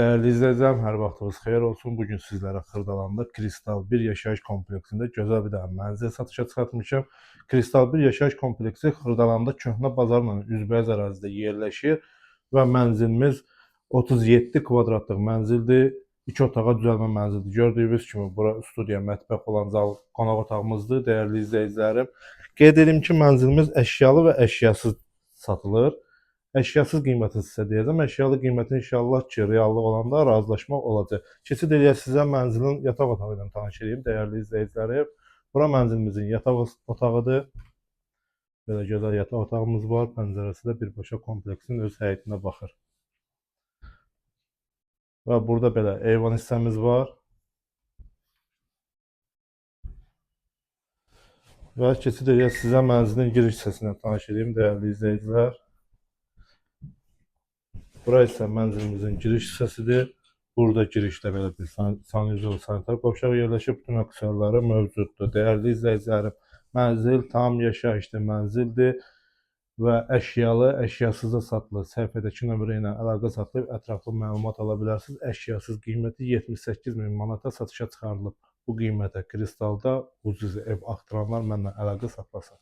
Değerli izleyicilerim, hər vaxtınız xeyir olsun. Bugün sizlərə Xırdalanda Kristal 1 yaşayış kompleksində gözəl bir dənə mənzil satışa çıxartmışam. Kristal 1 yaşayış kompleksi Xırdalanda Köhnə Bazarla üzbəüz ərazidə yerləşir və mənzilimiz 37 kvadratlıq mənzildir. 2 otağa düzəlmə mənzildir. Gördüyünüz kimi bura studiya, mətbəx olan zal qonaq otağımızdır. Değerli izleyicilerim, qeyd edim ki, mənzilimiz əşyalı və əşyasız satılır. Əşyasız qiymətini sizə deyəcəm. Əşyalı qiymətini inşallah ki, reallıq olanda razılaşma olacaq. Keçid eləyək sizə mənzilin yataq otağı ilə tanış edeyim, dəyərli izləyicilərim. Bura mənzilimizin yataq otağıdır. Belə gözəl yataq otağımız var. Pəncərəsi də birbaşa kompleksin öz həyətinə baxır. Və burada belə eyvan hissəmiz var. Və keçid eləyək sizə mənzilin giriş hissəsindən tanış edeyim, dəyərli izləyicilər. Bura isə mənzilimizin giriş hissəsidir. Burada girişdə belə bir sanitariya, sanitar qovşağı yerləşib, bütün aksessuarları mövcuddur. Dəyərli izləyicilərim, mənzil tam yaşayışlı mənzildir və əşyalı, əşyasız da satılır. Səhifədəki nömrə ilə əlaqə saxlayıb ətraflı məlumat ala bilərsiniz. Əşyasız qiyməti 78.000 manata satışa çıxarılıb. Bu qiymətə Kristalda ucuz ev axtaranlar mənimlə əlaqə saxlasın.